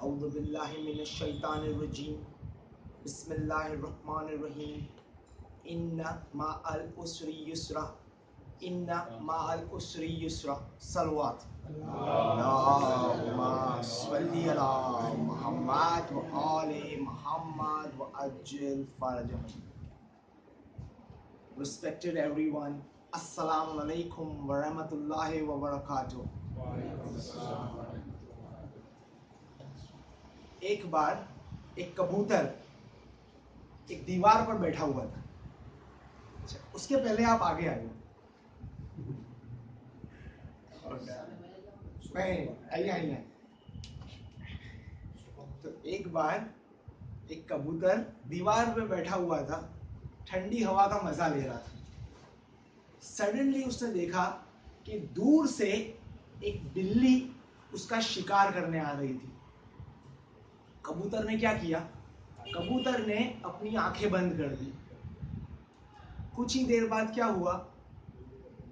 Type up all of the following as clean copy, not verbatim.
औज़ु बिल्लाहि मिनश शैतानिर रजीम। बिस्मिल्लाहिर रहमानिर रहीम। इन्ना माअल उसरी युस्रा। इन्ना माअल उसरी युस्रा। सलवात। अल्लाहुम्मा सल्ली अला मुहम्मद व आले मुहम्मद व अज्जिल फरजहम। Respected everyone, Assalamu alaikum wa rahmatullahi wa barakatuh. एक बार एक कबूतर एक दीवार पर बैठा हुआ था। अच्छा, उसके पहले आप आगे आ जाओ। आइए। तो एक बार एक कबूतर दीवार पे बैठा हुआ था, ठंडी हवा का मजा ले रहा था। सडनली उसने देखा कि दूर से एक बिल्ली उसका शिकार करने आ रही थी। कबूतर ने क्या किया? कबूतर ने अपनी आंखें बंद कर दी। कुछ ही देर बाद क्या हुआ?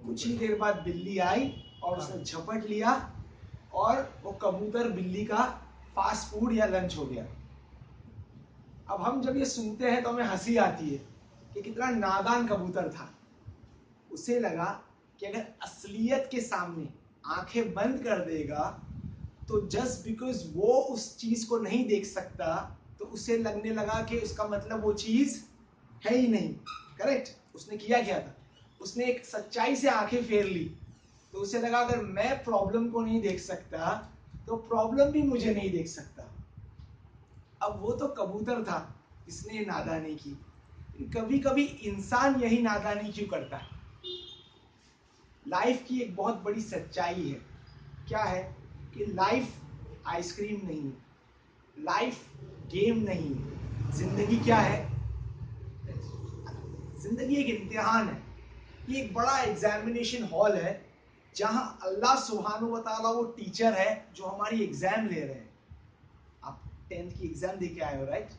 कुछ ही देर बाद बिल्ली आई और उसने झपट लिया और वो कबूतर बिल्ली का फास्ट फूड या लंच हो गया। अब हम जब ये सुनते हैं तो हमें हंसी आती है कि कितना नादान कबूतर था। उसे लगा कि अगर असलियत के सामने आंखें बंद कर देगा तो जस्ट बिकॉज वो उस चीज को नहीं देख सकता तो उसे लगने लगा कि उसका मतलब वो चीज है ही नहीं। करेक्ट? उसने किया क्या था? उसने एक सच्चाई से आंखें फेर ली। तो उसे लगा अगर मैं प्रॉब्लम को नहीं देख सकता तो प्रॉब्लम भी मुझे नहीं देख सकता। अब वो तो कबूतर था जिसने नादानी की। कभी कभी इंसान यही नादानी क्यों करता है? लाइफ की एक बहुत बड़ी सच्चाई है। क्या है? कि लाइफ आइसक्रीम नहीं है, लाइफ गेम नहीं है। जिंदगी क्या है? जिंदगी एक इम्तिहान है। ये एक बड़ा एग्जामिनेशन हॉल है जहां अल्लाह सुब्हानहू व तआला वो टीचर है जो हमारी एग्जाम ले रहे हैं। आप 10th की एग्जाम दे के आए हो, राइट?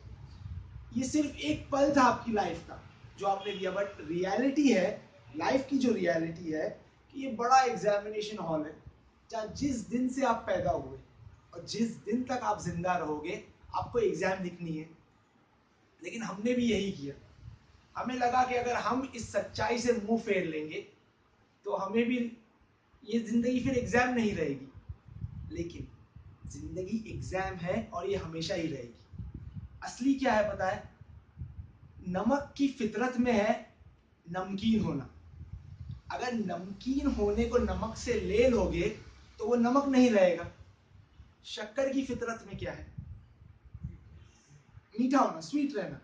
ये सिर्फ एक पल था आपकी लाइफ का जो आपने दिया, बट रियलिटी है, लाइफ की जो रियलिटी है कि ये बड़ा एग्जामिनेशन हॉल है जहाँ जिस दिन से आप पैदा हुए और जिस दिन तक आप जिंदा रहोगे आपको एग्जाम लिखनी है। लेकिन हमने भी यही किया। हमें लगा कि अगर हम इस सच्चाई से मुंह फेर लेंगे तो हमें भी ये जिंदगी फिर एग्जाम नहीं रहेगी। लेकिन जिंदगी एग्जाम है और ये हमेशा ही रहेगी। असली क्या है पता है? नमक की फितरत में है नमकीन होना। अगर नमकीन होने को नमक से ले लोगे तो वो नमक नहीं रहेगा। शक्कर की फितरत में क्या है? मीठा होना, स्वीट रहना।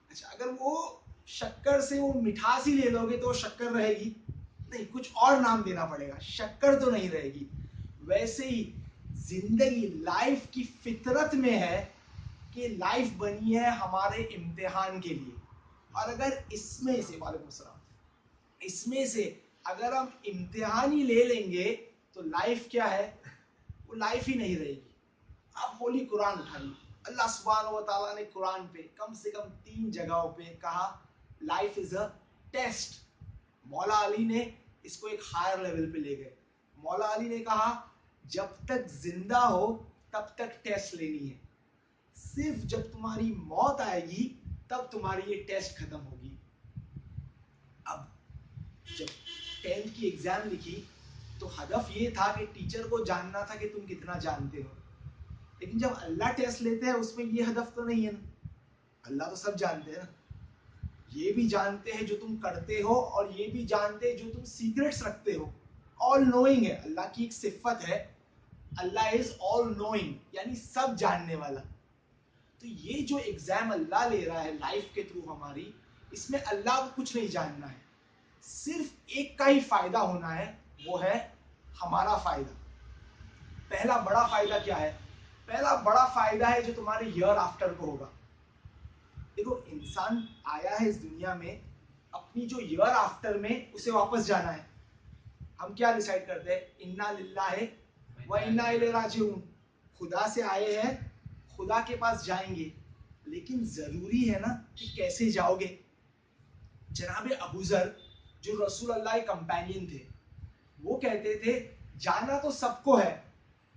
अच्छा, अगर वो शक्कर से वो मिठास ही ले लोगे तो शक्कर रहेगी नहीं, कुछ और नाम देना पड़ेगा, शक्कर तो नहीं रहेगी। वैसे ही जिंदगी लाइफ की फितरत में है कि लाइफ बनी है हमारे इम्तिहान के लिए। और अगर इसमें से वालेकुम सलाम, इसमें से अगर हम इम्तिहान ही ले लेंगे तो लाइफ क्या है? वो लाइफ ही नहीं रहेगी। आप होली कुरान उठाइए, अल्लाह सुब्हानहू व तआला ने कुरान पे कम से कम 3 जगहों पे कहा लाइफ इज अ टेस्ट। मौला अली ने इसको एक हायर लेवल पे ले गए। मौला अली ने कहा जब तक जिंदा हो तब तक टेस्ट लेनी है, सिर्फ जब तुम्हारी मौत आएगी तब तुम्हारी ये टेस्ट खत्म होगी। अब जब 10th की एग्जाम लिखी तो हदफ ये था कि टीचर को जानना था कि तुम कितना जानते हो। लेकिन जब अल्लाह टेस्ट लेते हैं उसमें ये हदफ तो नहीं है ना। अल्लाह तो सब जानते हैं ना। ये भी जानते हैं जो तुम करते हो और ये भी जानते हैं जो तुम सीक्रेट्स रखते हो। ऑल नोइंग है, अल्लाह की एक सिफत है। अल्लाह इज ऑल नोइंग, यानी सब जानने वाला। तो ये जो एग्जाम अल्लाह ले रहा है लाइफ के थ्रू हमारी, इसमें अल्लाह को कुछ नहीं जानना है। सिर्फ एक का ही फायदा होना है, वो है हमारा फायदा। पहला बड़ा फायदा क्या है? पहला बड़ा फायदा है जो तुम्हारे ईयर आफ्टर को होगा। देखो, इंसान आया है इस दुनिया में अपनी जो ईयर आफ्टर में उसे वापस जाना है। हम क्या डिसाइड करते हैं? इन्ना लिल्लाहि व इन्ना इलैहि राजिऊन। खुदा से आए हैं, खुदा के पास जाएंगे। लेकिन जरूरी है ना कि कैसे जाओगे। जनाबे अबू ज़र जो रसूल अल्लाह के कंपेनियन थे, वो कहते थे जाना तो सबको है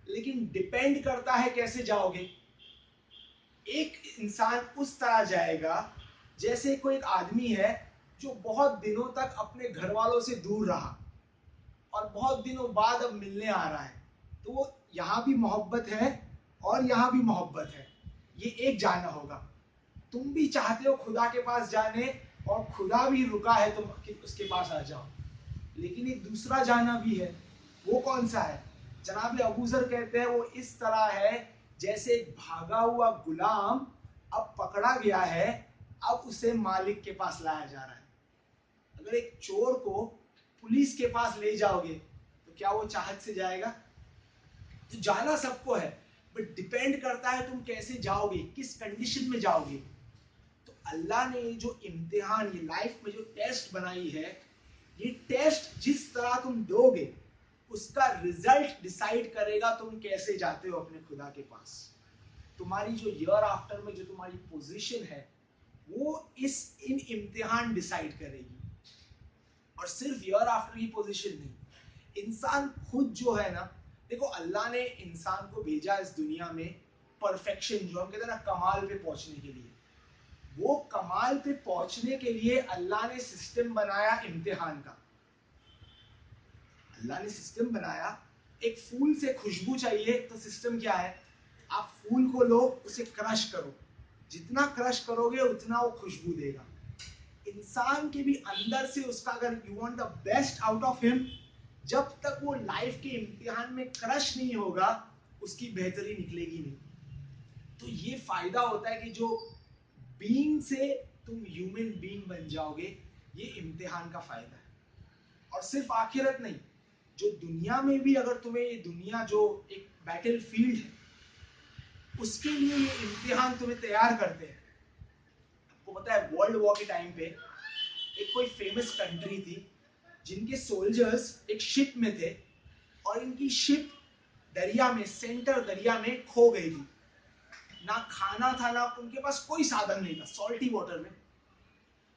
लेकिन डिपेंड करता है कैसे जाओगे। एक इंसान उस तरह जाएगा जैसे कोई एक आदमी है जो बहुत दिनों तक अपने घर वालों से दूर रहा और बहुत दिनों बाद अब मिलने आ रहा है, तो यहाँ भी मोहब्बत है और यहाँ भी मोहब्बत है, ये एक जाना होगा। तुम भी चाहते हो खुदा के पास जाने और खुदा भी रुका है तुम उसके पास आ जाओ, लेकिन एक दूसरा जाना भी है। वो कौन सा है? जनाब अबू जर कहते हैं वो इस तरह है जैसे एक भागा हुआ गुलाम अब पकड़ा गया है, अब उसे मालिक के पास लाया जा रहा है। अगर एक चोर को पुलिस के पास ले जाओगे तो क्या वो चाहत से जाएगा? तो जाना सबको है, बट डिपेंड करता है तुम कैसे जाओगे, किस कंडीशन में जाओगे। तो अल्लाह ने जो इम्तिहान, ये लाइफ में जो टेस्ट बनाई है, ये टेस्ट जिस तरह तुम दोगे उसका रिजल्ट डिसाइड करेगा तुम कैसे जाते हो अपने खुदा के पास। तुम्हारी जो ईयर आफ्टर में जो तुम्हारी पोजीशन है वो इन इम्तिहान डिसाइड करेगी। और सिर्फ ईयर आफ्टर की पोजीशन नहीं, इंसान खुद जो है ना, देखो अल्लाह ने इंसान को भेजा इस दुनिया में परफेक्शन, जो हम कहते हैं ना कमाल पे पहुंचने के लिए। वो कमाल पे पहुंचने के लिए अल्लाह ने सिस्टम बनाया इम्तिहान का। अल्लाह ने सिस्टम बनाया, एक फूल से खुशबू चाहिए तो सिस्टम क्या है? आप फूल को लो, उसे क्रश करो, जितना क्रश करोगे उतना वो खुशबू देगा। इंसान के भी अंदर से उसका, अगर you want the best out of him, जब तक वो लाइफ के इम्तिहान में क्रश नहीं होगा उसकी बेहतरी निकलेगी नहीं। तो ये फायदा होता है कि जो बीइंग से तुम ह्यूमन बीइंग बन जाओगे, ये इम्तिहान का फायदा है। और सिर्फ आखिरत नहीं, जो दुनिया में भी अगर तुम्हें ये दुनिया जो एक बैटल फील्ड है उसके लिए ये इम्तिहान तुम्हें तैयार करते हैं। आपको पता है वर्ल्ड वॉर के टाइम पे एक कोई फेमस कंट्री थी जिनके सोल्जर्स एक शिप में थे और इनकी शिप दरिया में, सेंटर दरिया में खो गई थी। ना खाना था, ना उनके पास कोई साधन नहीं था, सॉल्टी वाटर में।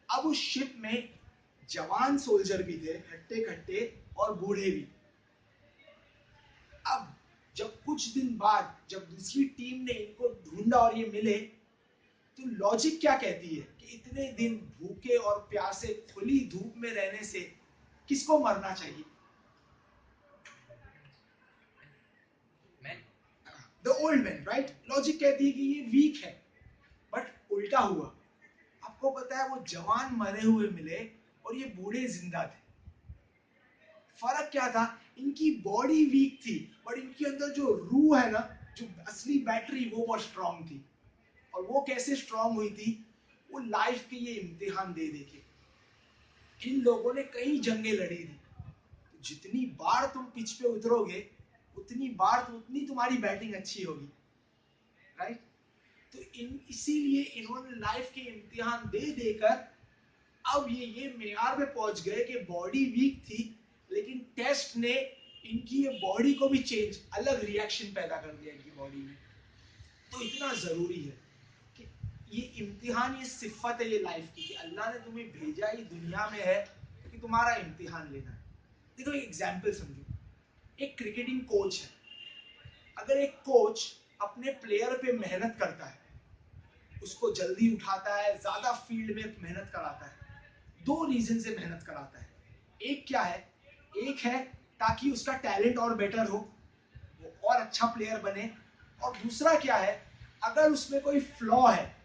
अब उस शिप में जवान सोल्जर भी थे, हट्टे खट्टे, और बूढ़े भी। अब जब कुछ दिन बाद जब दूसरी टीम ने इनको ढूंढा और ये मिले, तो लॉजिक क्या कहती है कि इतने दिन भूखे और प्यासे खुली धूप में रहने से किसको मरना चाहिए? The old man, right? Logic कहती है कि ये वीक है, बट उल्टा हुआ। आपको पता है वो जवान मरे हुए मिले और ये बूढ़े जिंदा थे। फर्क क्या था? इनकी बॉडी वीक थी, बट इनके अंदर जो रूह है ना, जो असली बैटरी, वो बहुत स्ट्रांग थी। और वो कैसे स्ट्रांग हुई थी? वो लाइफ के ये इम्तिहान दे दे के। इन लोगों ने कई जंगें लड़ी थी। तो जितनी बार तुम पिच पे उतरोगे उतनी बार तो उतनी तुम्हारी बैटिंग अच्छी होगी, राइट? तो इसीलिए इन्होंने लाइफ के इम्तिहान दे देकर अब ये मेयार पे पहुंच गए कि बॉडी वीक थी, लेकिन टेस्ट ने इनकी ये बॉडी को भी चेंज, अलग रिएक्शन पैदा कर दिया इनकी बॉडी में। तो इतना जरूरी है कि ये इम्तिहान, ये सिफत है ये लाइफ की, कि अल्लाह ने तुम्हें भेजा ही दुनिया में है कि तुम्हारा इम्तिहान लेना है। देखो एक एग्जाम्पल समझो, एक क्रिकेटिंग कोच है। अगर एक कोच अपने प्लेयर पे मेहनत करता है, उसको जल्दी उठाता है, ज्यादा फील्ड में मेहनत कराता है, दो रीजन से मेहनत कराता है। एक क्या है? एक है ताकि उसका टैलेंट और बेटर हो, वो और अच्छा प्लेयर बने। और दूसरा क्या है? अगर उसमें कोई फ्लॉ है,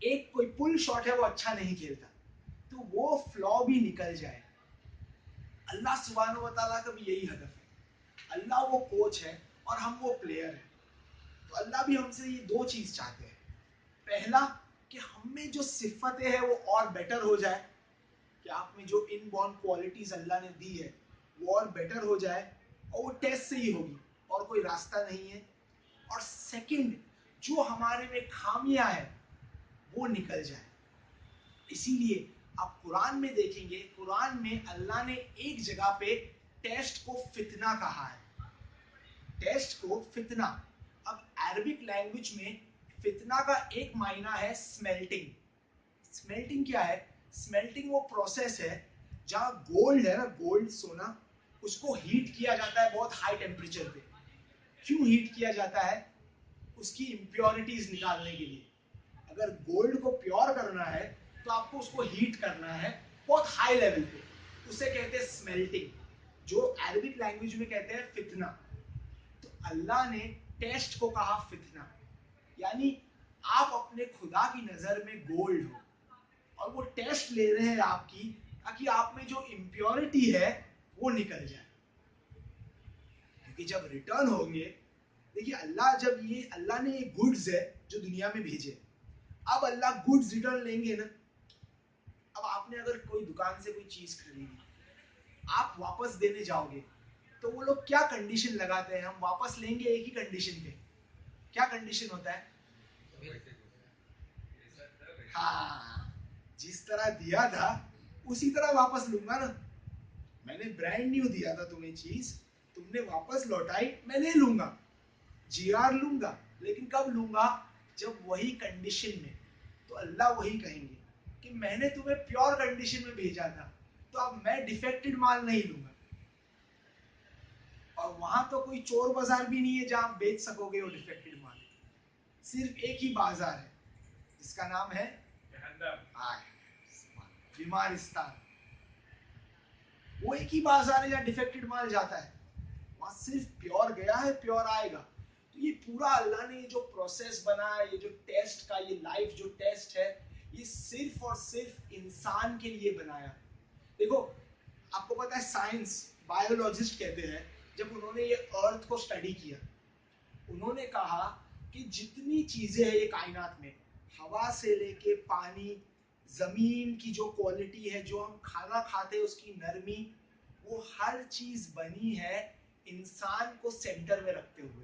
एक कोई पुल शॉट है वो अच्छा नहीं खेलता, तो वो फ्लॉ भी निकल जाए। अल्लाह सुब्हानहू व तआला का भी यही हदफ है। अल्लाह वो कोच है और हम वो प्लेयर हैं। तो अल्लाह भी हमसे ये दो चीज चाहते हैं। पहला कि हम में जो सिफतें हैं वो और बेटर हो जाए, कि आप में जो इनबॉर्न क्वालिटीज अल्लाह ने दी है वो और बेटर हो जाए, और वो टेस्ट से ही होगी और कोई रास्ता नहीं है। और सेकंड, जो हमारे में खामियां है वो निकल जाए। इसीलिए आप कुरान में देखेंगे, कुरान में अल्लाह ने एक जगह पे टेस्ट को फितना कहा है। टेस्ट को फितना। अब अरबिक लैंग्वेज में फितना का एक मायना है स्मेल्टिंग। स्मेल्टिंग क्या है? स्मेल्टिंग वो प्रोसेस है जहां गोल्ड है ना, गोल्ड सोना, उसको हीट किया जाता है बहुत हाई टेम्परेचर पे। क्यों हीट किया जाता है? उसकी इम्प्योरिटीज निकालने के लिए। अगर गोल्ड को प्योर करना है तो आपको उसको हीट करना है बहुत हाई लेवल पे, उसे कहते हैं स्मेल्टिंग, जो अरबिक लैंग्वेज में कहते हैं फितना। तो अल्लाह ने टेस्ट को कहा फितना, यानी आप अपने खुदा की नजर में गोल्ड हो और वो टेस्ट ले रहे हैं आपकी, ताकि आप में जो इम्प्योरिटी है वो निकल जाए। क्योंकि जब रिटर्न होंगे, देखिए अल्लाह ने ये गुड्स है जो दुनिया में भेजे, अब अल्लाह गुड्स रिटर्न लेंगे ना। अब आपने अगर कोई दुकान से कोई चीज खरीदी, आप वापस देने जाओगे तो वो लोग क्या कंडीशन लगाते हैं, हम वापस लेंगे एक ही कंडीशन पे, क्या कंडीशन होता है? हाँ, जिस तरह दिया था उसी तरह वापस लूंगा ना। मैंने ब्रांड न्यू दिया था तुम्हें चीज, तुमने वापस लौटाई, मैं ले लूंगा, जीआर लूंगा, लेकिन कब लूंगा? जब वही कंडीशन में। तो अल्लाह वही कहेंगे कि मैंने तुम्हें प्योर कंडीशन में भेजा था, तो अब मैं डिफेक्टेड माल नहीं लूंगा। और वहां तो कोई चोर बाजार भी नहीं है जहां बेच सकोगे वो डिफेक्टेड माल। सिर्फ एक ही बाजार है जिसका नाम है बीमारिस्तान। वो एक ही बाजार है जहाँ डिफेक्टेड माल जाता है, वहां सिर्फ प्योर गया है, प्योर आएगा। तो ये पूरा अल्लाह ने जो प्रोसेस बनाया, ये जो टेस्ट का ये लाइफ जो टेस्ट है, ये सिर्फ और सिर्फ इंसान के लिए बनाया। देखो, आपको पता है साइंस, बायोलॉजिस्ट कहते हैं, जब उन्होंने ये अर्थ को स्टडी किया, उन्होंने कहा कि जितनी चीजें हैं ये कायनात में, हवा से लेके पानी, जमीन की जो क्वालिटी है, जो हम खाना खाते हैं उसकी नरमी, वो हर चीज बनी है इंसान को सेंटर में रखते हुए।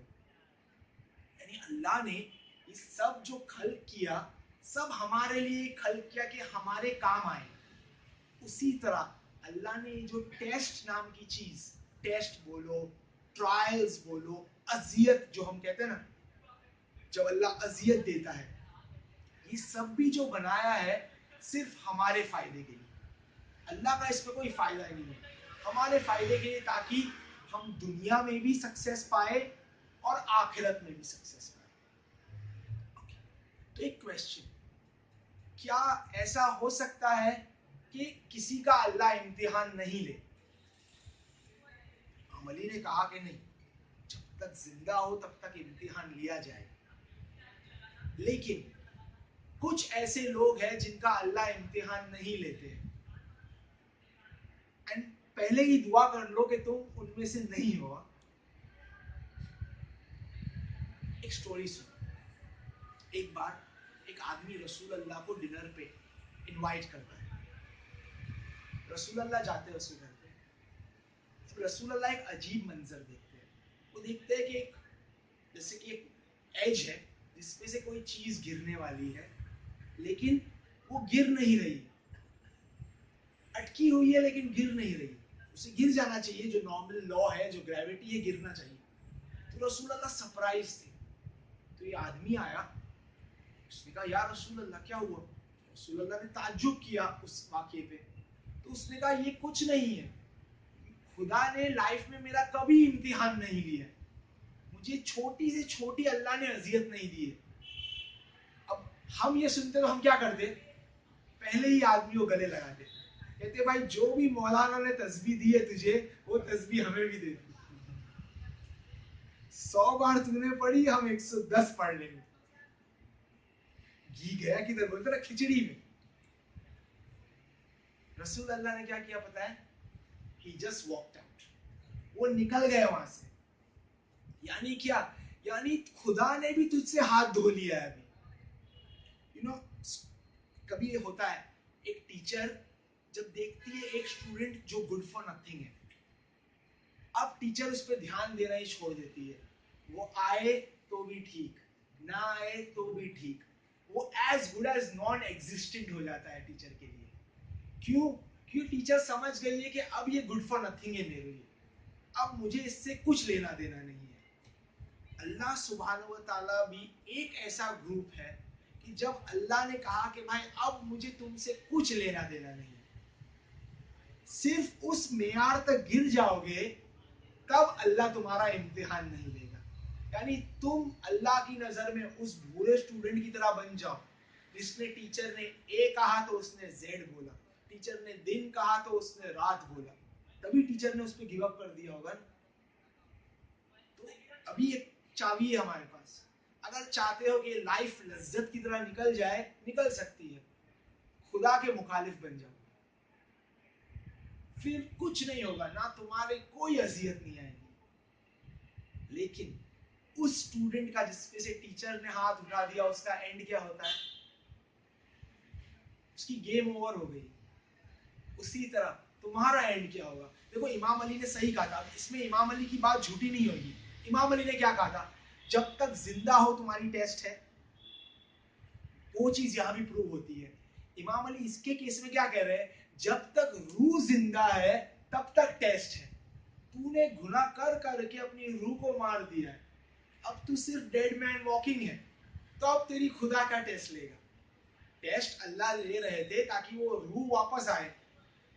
यानी अल्लाह ने ये सब जो खल्क किया, सब हमारे लिए खल्क किया कि हमारे काम आए। उसी तरह अल्लाह ने जो टेस्ट नाम की चीज, टेस्ट बोलो, ट्रायल्स बोलो, अजियत जो हम कहते हैं ना, जब अल्लाह अजियत देता है, ये सब भी जो बनाया है सिर्फ हमारे फायदे के लिए। अल्लाह का इसमें कोई फायदा नहीं है, हमारे फायदे के लिए, ताकि हम दुनिया में भी सक्सेस पाए और आखिरत में भी सक्सेस पाए। तो एक क्वेश्चन, क्या ऐसा हो सकता है कि किसी का अल्लाह इम्तिहान नहीं ले? अमली ने कहा कि नहीं, जब तक जिंदा हो तब तक इम्तिहान लिया जाएगा। लेकिन कुछ ऐसे लोग हैं जिनका अल्लाह इम्तिहान नहीं लेते हैं, एंड पहले ही दुआ कर लो कि तुम उनमें से नहीं हो। एक स्टोरी सुनो। एक बार एक आदमी रसूल अल्लाह को डिनर पे इनवाइट करता है। रसूल अल्लाह जाते हैं उसके घर पे। अब रसूल अल्लाह एक अजीब मंजर देखते हैं। वो देखते हैं कि एक, जैसे कि एक एज है जिसपे से कोई चीज गिरने वाली है, लेकिन वो गिर नहीं रही, अटकी हुई है लेकिन गिर नहीं रही। उसे गिर जाना चाहिए, जो नॉर्मल लॉ है, जो ग्रेविटी है, गिरना चाहिए। तो रसूल अल्लाह सरप्राइज थे। तो ये आदमी आया, उसने कहा या रसूल अल्लाह क्या हुआ? रसूल अल्लाह ने ताज्जुब किया उस वाक़ये पे। तो उसने कहा ये कुछ नहीं है, खुदा ने लाइफ में मेरा कभी इम्तिहान नहीं लिया, मुझे छोटी से छोटी अल्लाह ने अजियत नहीं दी है। अब हम ये सुनते तो हम क्या करते? पहले ही आदमी को गले लगाते, कहते भाई जो भी मौलाना ने तस्बीह दी है तुझे, वो तस्बीह हमें भी दे दी। 100 बार तूने पढ़ी, हम 110 पढ़ लेंगे। घी गया किधर, बोलते ना खिचड़ी में। रसूल अल्लाह ने क्या किया पता है? He just walked out. वो निकल गए वहां से। यानी क्या? यानी खुदा ने भी तुझसे हाथ धो लिया है अभी। यू नो, कभी ये होता है, एक टीचर जब देखती है एक स्टूडेंट जो गुड फॉर नथिंग है, अब टीचर उस पर ध्यान देना ही छोड़ देती है। वो आए तो भी ठीक, ना आए तो भी ठीक, वो as good as non existent हो जाता है टीचर के लिए। क्यों? क्यों? टीचर समझ गई है कि अब ये गुड फॉर नथिंग है मेरे लिए, अब मुझे इससे कुछ लेना देना नहीं है। अल्लाह सुब्हानहू व तआला भी एक ऐसा ग्रुप है कि जब अल्लाह ने कहा कि भाई अब मुझे तुमसे कुछ लेना देना नहीं है, सिर्फ उस मेयार तक गिर जाओगे तब अल्लाह तुम्हारा इम्तिहान नहीं लेगा। यानी तुम अल्लाह की नजर में उस बुरे स्टूडेंट की तरह बन जाओ जिसने टीचर ने ए कहा तो उसने जेड बोला, टीचर ने दिन कहा तो उसने रात बोला, तभी टीचर ने उस पर गिव अप कर दिया होगा। तो अभी एक चाबी है हमारे पास, अगर चाहते हो कि लाइफ लज्जत की तरह निकल जाए, निकल सकती है। खुदा के मुखालिफ बन जाओ, फिर कुछ नहीं होगा, ना तुम्हारे कोई अजियत नहीं आएगी। लेकिन उस स्टूडेंट का जिसपे से टीचर ने हाथ उठा दिया, उसका एंड क्या होता है? उसकी गेम ओवर हो गई। उसी तरह तुम्हारा एंड क्या होगा? देखो इमाम अली ने सही कहा था, इसमें इमाम अली की बात झूठी नहीं होगी। इमाम अली ने क्या कहा था? जब तक जिंदा हो तुम्हारी टेस्ट है। वो चीज यहां भी प्रूव होती है। इमाम अली इसके केस में क्या कह रहे हैं? जब तक रूह जिंदा है तब तक टेस्ट है। तूने गुनाह कर करके अपनी रूह को मार दिया है, अब तू सिर्फ डेड मैन वॉकिंग है, तो अब तेरी खुदा का टेस्ट लेगा। टेस्ट अल्लाह ले रहे थे ताकि वो रूह वापस आए,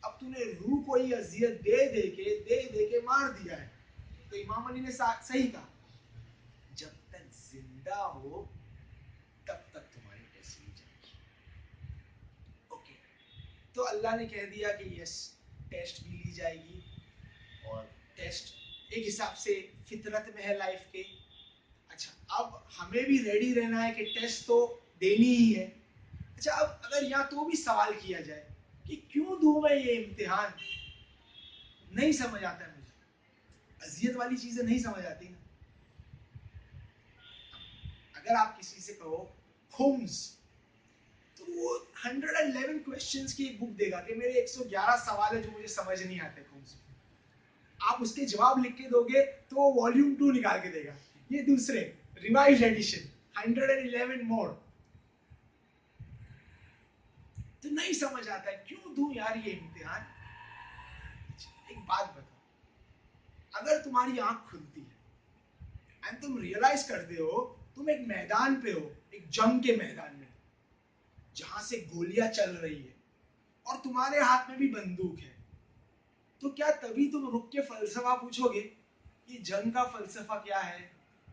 अब तूने रूह को ही अजियत दे के मार दिया है। तो इमाम अली ने सही कहा, जब तक जिंदा हो तब तक तुम्हारी टेस्ट ली जाएगी। ओके, तो अल्लाह ने कह दिया कि यस, टेस्ट भी ली जाएगी, और टेस्ट एक हिसाब से फितरत में है लाइफ के। अच्छा, अब हमें भी रेडी रहना है कि टेस्ट तो देनी ही है। अच्छा, अब अगर यहाँ तो भी सवाल किया जाए कि क्यों दूं मैं ये इम्तिहान, नहीं समझ आता है मुझे, अजियत वाली चीजें नहीं समझ आती ना। अगर आप किसी से कहो खुम्स, तो वो 111 क्वेश्चंस की एक बुक देगा कि मेरे 111 सवाल है जो मुझे समझ नहीं आते खुम्स। आप उसके जवाब लिख के दोगे तो वो वॉल्यूम 2 निकाल के देगा, ये दूसरे रिवाइज्ड एडिशन 111 मोर। तो नहीं समझ आता है, क्यों दूं यार ये इम्तिहान। एक बात बताओ, अगर तुम्हारी आंख खुलती है एंड तुम रियलाइज करते हो तुम एक मैदान पे हो, एक जंग के मैदान में, जहां से गोलियां चल रही है और तुम्हारे हाथ में भी बंदूक है, तो क्या तभी तुम रुक के फलसफा पूछोगे? ये जंग का फलसफा क्या है,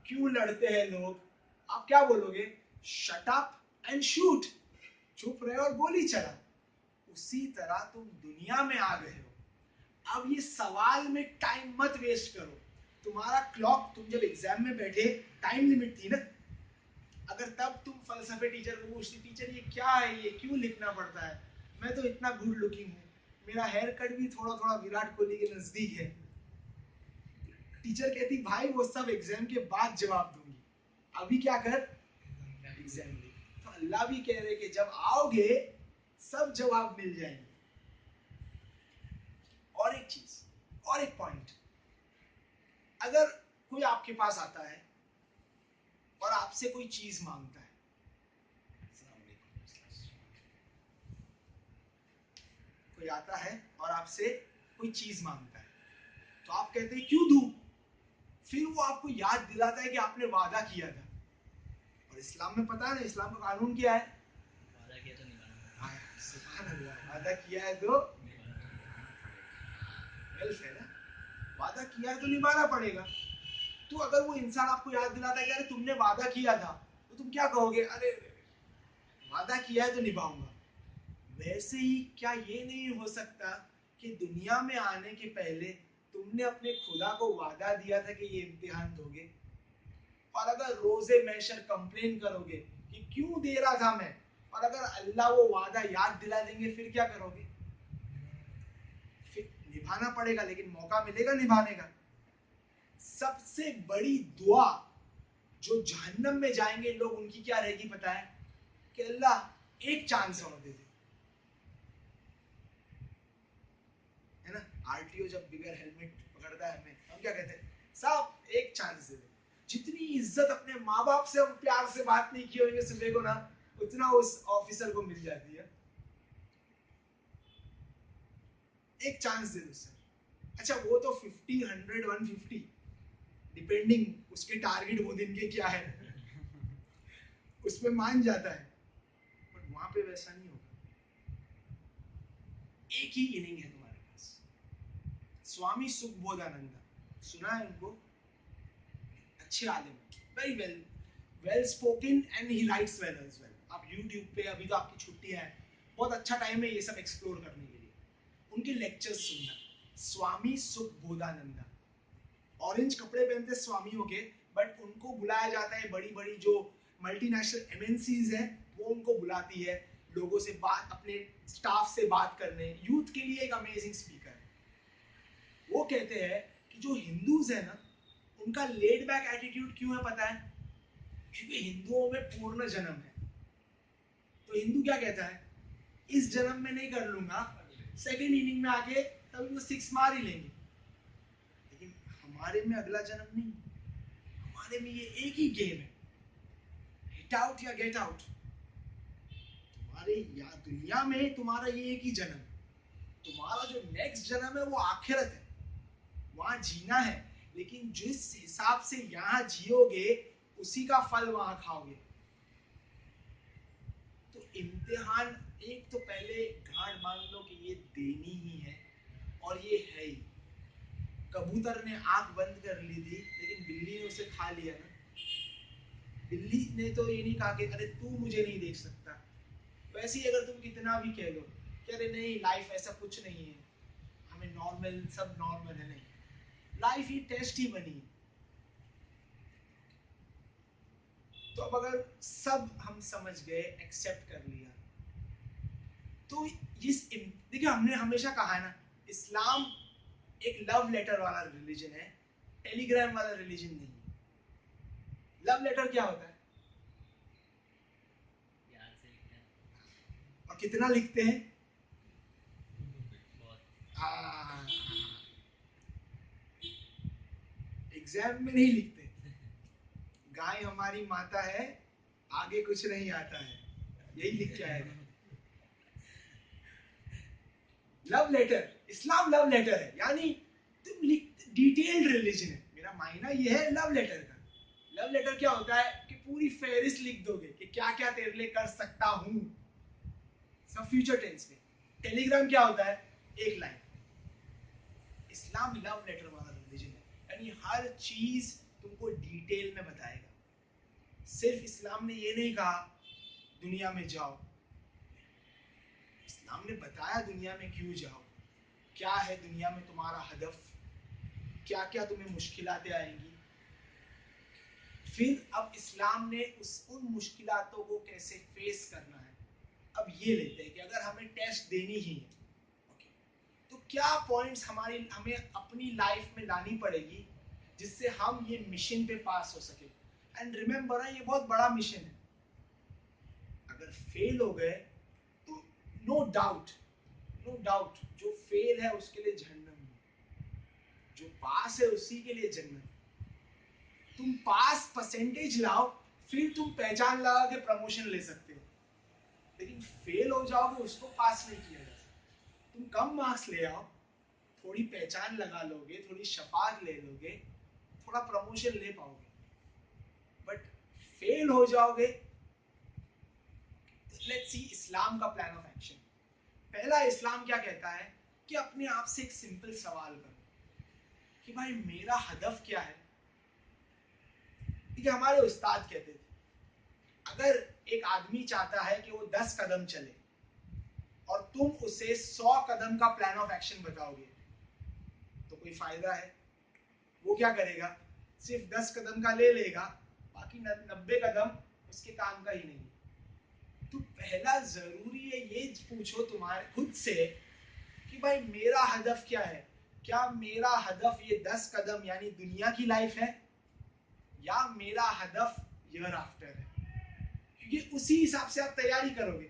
क्यों लड़ते हैं लोग? आप क्या बोलोगे? शट अप एंड शूट, चुप रहे और गोली चला। उसी तरह तुम दुनिया में आ गए हो, अब ये सवाल में टाइम मत वेस्ट करो। तुम्हारा क्लॉक, तुम जब एग्जाम में बैठे टाइम लिमिट थी ना, अगर तब तुम फलसफे टीचर को पूछती, टीचर ये क्या है, ये क्यों लिखना पड़ता है, मैं तो इतना गुड लुकिंग हूँ, मेरा हेयर कट भी थोड़ा थोड़ा विराट कोहली के नजदीक है, टीचर कहती भाई वो सब एग्जाम के बाद जवाब दूंगी, अभी क्या कर, एग्जाम दे। तो अल्लाह भी कह रहे कि जब आओगे सब जवाब मिल जाएंगे। और एक चीज, और एक पॉइंट, अगर कोई आपके पास आता है और आपसे कोई चीज मांगता है, कोई आता है और आपसे कोई चीज मांगता है, तो आप कहते हैं क्यों दूं? फिर वो आपको याद दिलाता है कि आपने वादा किया था, और इस्लाम में पता है ना, इस्लाम का कानून क्या है? वादा किया तो निभाना। सुभान अल्लाह, वादा किया है तो वेल्थ है ना, वादा किया है तो निभाना पड़ेगा। तो अगर वो इंसान आपको याद दिलाता है कि अरे तुमने वादा किया था, तो तुम क्या कहोगे? अरे वादा किया है तो निभाऊंगा। वैसे ही क्या ये नहीं हो सकता कि दुनिया में आने के पहले तुमने अपने खुदा को वादा दिया था कि ये इम्तिहान दोगे, और अगर रोजे मैशर कंप्लेन करोगे कि क्यों दे रहा था मैं, और अगर अल्लाह वो वादा याद दिला देंगे, फिर क्या करोगे? फिर निभाना पड़ेगा, लेकिन मौका मिलेगा निभाने का। सबसे बड़ी दुआ जो जहन्नम में जाएंगे लोग, उनकी क्या रहेगी पता है? कि अल्लाह एक चांस और दे दे, है ना। आरटीओ जब बिगर हेलमेट पकड़ता है हमें, हम क्या कहते हैं? साहब एक चांस दे दे। जितनी इज्जत अपने माँ बाप से हम प्यार से बात नहीं किए होंगे सुबह को ना, उतना उस ऑफिसर को मिल जाती है, एक चांस दे दो सर। अच्छा, वो तो 50, 100, 150 डिपेंडिंग उसके टारगेट वो दिन के क्या है उसमें मान जाता है, बट वहां पे वैसा नहीं होगा। एक ही इनिंग है तुम्हारे पास। स्वामी सुखबोधानंदा, सुना है उनको? अच्छे आलिम है, very well spoken and he writes well as well. आप यूट्यूब पे, अभी तो आपकी छुट्टियां हैं, बहुत अच्छा टाइम है ये सब एक्सप्लोर करने के लिए, उनके लेक्चर्स सुनना। स्वामी सुखबोधानंदा, ऑरेंज कपड़े पहनते स्वामियों के, बट उनको बुलाया जाता है, बड़ी बड़ी जो मल्टीनेशनल एमएनसीज है वो उनको बुलाती है लोगों से बात, अपने स्टाफ से बात करने, यूथ के लिए एक अमेजिंग स्पीकर है। वो कहते हैं कि जो हिंदूज है ना, उनका लेड बैक एटीट्यूड क्यों है पता है? क्योंकि हिंदुओं में पूर्ण जन्म है। तो हिंदू क्या कहता है, इस जन्म में नहीं कर लूंगा, सेकेंड इनिंग में आके तभी वो सिक्स मार ही लेंगे। लेकिन हमारे में अगला जन्म नहीं, हमारे में ये एक ही गेम है, हिट आउट या गेट आउट। तुम्हारे या दुनिया में तुम्हारा ये एक ही जन्म, तुम्हारा जो नेक्स्ट जन्म है वो आखिरत है, वहां जीना है। लेकिन जिस हिसाब से यहां जियोगे उसी का फल वहां खाओगे। तो इम्तिहान एक तो पहले गांठ बांध लो कि ये देनी ही है, और ये है ही। कबूतर ने आंख बंद कर ली थी, लेकिन बिल्ली ने उसे खा लिया ना। बिल्ली ने तो ये नहीं कहा कि अरे तू मुझे नहीं देख सकता। वैसे ही अगर तुम कितना भी कह लो कि अरे नहीं लाइफ ऐसा कुछ नहीं है, हमें नॉर्मल, सब नॉर्मल है, नहीं, लाइफ ही टेस्ट ही बनी। तो अब अगर सब हम समझ गए, एक्सेप्ट कर लिया, तो इस देखिए हमने हमेशा कहा है ना, इस्लाम एक लव लेटर वाला रिलीजन है, टेलीग्राम वाला रिलीजन नहीं है। लव लेटर क्या होता है? प्यार से लिखते हैं। और कितना लिखते हैं? एग्जाम में नहीं लिखते। गाय हमारी माता है, आगे कुछ नहीं आता है, यही लिख के आएगा। लव लेटर, इस्लाम लव लेटर है, यानी तुम लिख, डिटेल्ड रिलीजन है। मेरा मायना ये है लव लेटर का। लव लेटर क्या होता है कि पूरी फेहरिस्त लिख दोगे कि क्या क्या तेरे लिए कर सकता हूं, सब फ्यूचर टेंस में। टेलीग्राम क्या होता है? एक लाइन। इस्लाम लव लेटर वाला रिलीजन है, यानी हर चीज तुमको डिटेल में बताएगा। सिर्फ इस्लाम ने ये नहीं कहा दुनिया में जाओ, इस्लाम ने बताया दुनिया में क्यों जाओ, क्या है दुनिया में तुम्हारा हदफ, क्या क्या तुम्हें मुश्किलातें आएंगी। फिर अब इस्लाम ने उन मुश्किलातों को कैसे फेस करना है। अब ये लेते हैं कि अगर हमें टेस्ट देनी ही है, तो क्या पॉइंट्स हमें अपनी लाइफ में लानी पड़ेगी जिससे हम ये मिशन पे पास हो सके। एंड रिमेम्बर, ये बहुत बड़ा मिशन है। अगर फेल हो गए तो नो डाउट, नो डाउट, जो फेल है उसके लिए जहन्नम है, जो पास है उसी के लिए जन्नत। तुम पास परसेंटेज लाओ, फिर तुम पहचान लगा के प्रमोशन ले सकते हो। लेकिन फेल हो जाओगे, उसको पास नहीं किया जा सकता। तुम कम मार्क्स ले आओ, थोड़ी पहचान लगा लोगे, थोड़ी शफात ले लोगे, थोड़ा प्रमोशन ले पाओगे। बट फेल हो जाओगे। लेट्स सी इस्लाम का प्लान ऑफ एक्शन। पहला, इस्लाम क्या कहता है कि अपने आप से एक सिंपल सवाल करो कि भाई मेरा हदफ क्या है। ठीक है, हमारे उस्ताद कहते थे अगर एक आदमी चाहता है कि वो 10 कदम चले और तुम उसे 100 कदम का प्लान ऑफ एक्शन बताओगे तो कोई फायदा है? वो क्या करेगा, सिर्फ 10 कदम का ले लेगा, बाकी 90 कदम उसके काम का ही नहीं। तो पहला जरूरी है ये पूछो तुम्हारे खुद से कि भाई मेरा हदफ क्या है। क्या मेरा हदफ ये 10 कदम यानी दुनिया की लाइफ है, या मेरा हदफ ईयर आफ्टर है? क्योंकि उसी हिसाब से आप तैयारी करोगे।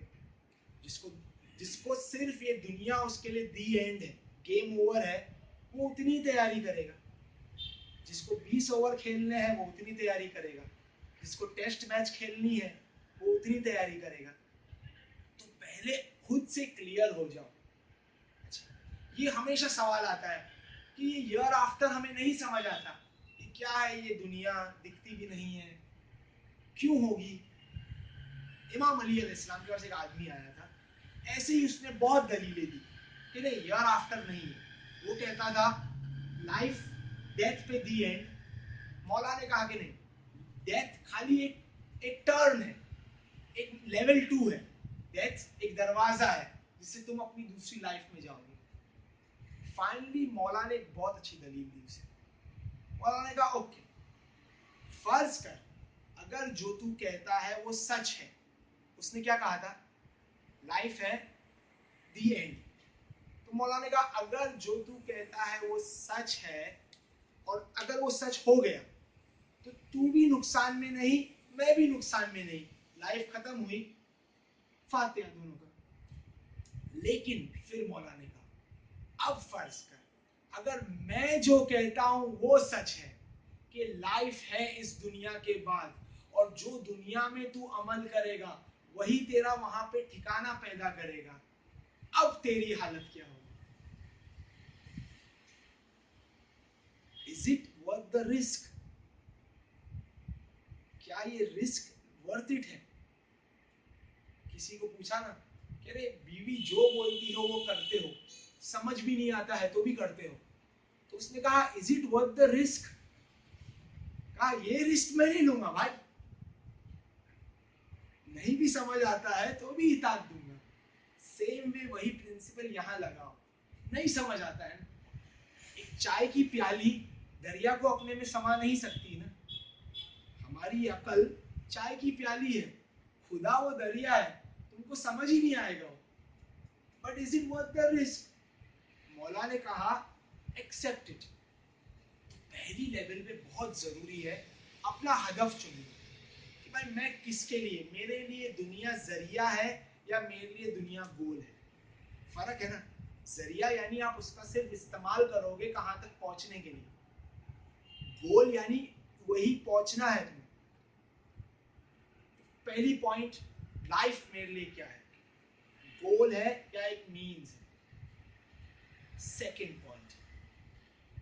जिसको जिसको सिर्फ ये दुनिया उसके लिए दी एंड है, गेम ओवर है, वो उतनी तैयारी करेगा। जिसको 20 ओवर खेलने हैं वो उतनी तैयारी करेगा। जिसको टेस्ट मैच खेलनी है वो उतनी तैयारी करेगा। तो पहले खुद से क्लियर हो जाओ। अच्छा, ये हमेशा सवाल आता है कि ये ईयर आफ्टर हमें नहीं समझ आता, ये क्या है, ये दुनिया दिखती भी नहीं है, क्यों होगी। इमाम अली अलैहिस्सलाम के पास एक आदमी आया था, ऐसे ही उसने बहुत दलीलें दी कि नहीं ईयर आफ्टर नहीं है। वो कहता था लाइफ डेथ पे दी एंड, मौला ने कहा कि नहीं, डेथ खाली एक टर्न है, एक लेवल 2 है। डेथ एक दरवाजा है जिससे तुम अपनी दूसरी लाइफ में जाओगे। फाइनली मौला ने एक बहुत अच्छी दलील दी उसे। मौला ने कहा ओके, फर्ज कर अगर जो तू कहता है वो सच है। उसने क्या कहा था? लाइफ है दी एंड। तो मौला ने कहा अगर जो तू कहता है वो सच है और अगर वो सच हो गया तो तू भी नुकसान में नहीं, मैं भी नुकसान में नहीं, लाइफ खत्म हुई, फातिहा दोनों का। लेकिन फिर मौला ने कहा अब फर्ज कर अगर मैं जो कहता हूं वो सच है कि लाइफ है इस दुनिया के बाद, और जो दुनिया में तू अमल करेगा वही तेरा वहां पे ठिकाना पैदा करेगा, अब तेरी हालत क्या होगी? Is it worth the risk? क्या ये रिस्क वर्थ इट है? किसी को पूछा ना कि अरे बीवी जो बोलती हो वो करते हो, समझ भी नहीं आता है तो भी करते हो, तो उसने कहा is it worth the risk? कहा ये रिस्क मैं नहीं लूंगा भाई, नहीं भी समझ आता है तो भी इताअत दूंगा। सेम वे वही प्रिंसिपल यहाँ लगाओ। नहीं समझ आता है, एक चाय की प्याली दरिया को अपने में समा नहीं सकती ना। हमारी अकल चाय की प्याली है, खुदा वो दरिया है, तुमको समझ ही नहीं आएगा वो। But is it worth the risk? मौला ने कहा एक्सेप्ट इट। पहली लेवल पे बहुत जरूरी है अपना हदफ चुनना कि भाई मैं किसके लिए, मेरे लिए दुनिया जरिया है या मेरे लिए दुनिया गोल है। फर्क है ना। जरिया यानी आप उसका सिर्फ इस्तेमाल करोगे कहां तक पहुंचने के लिए, गोल यानी वही पहुंचना है तुम्हें। पहली पॉइंट, लाइफ मेरे लिए क्या है, गोल है या एक मीन्स है। सेकेंड पॉइंट,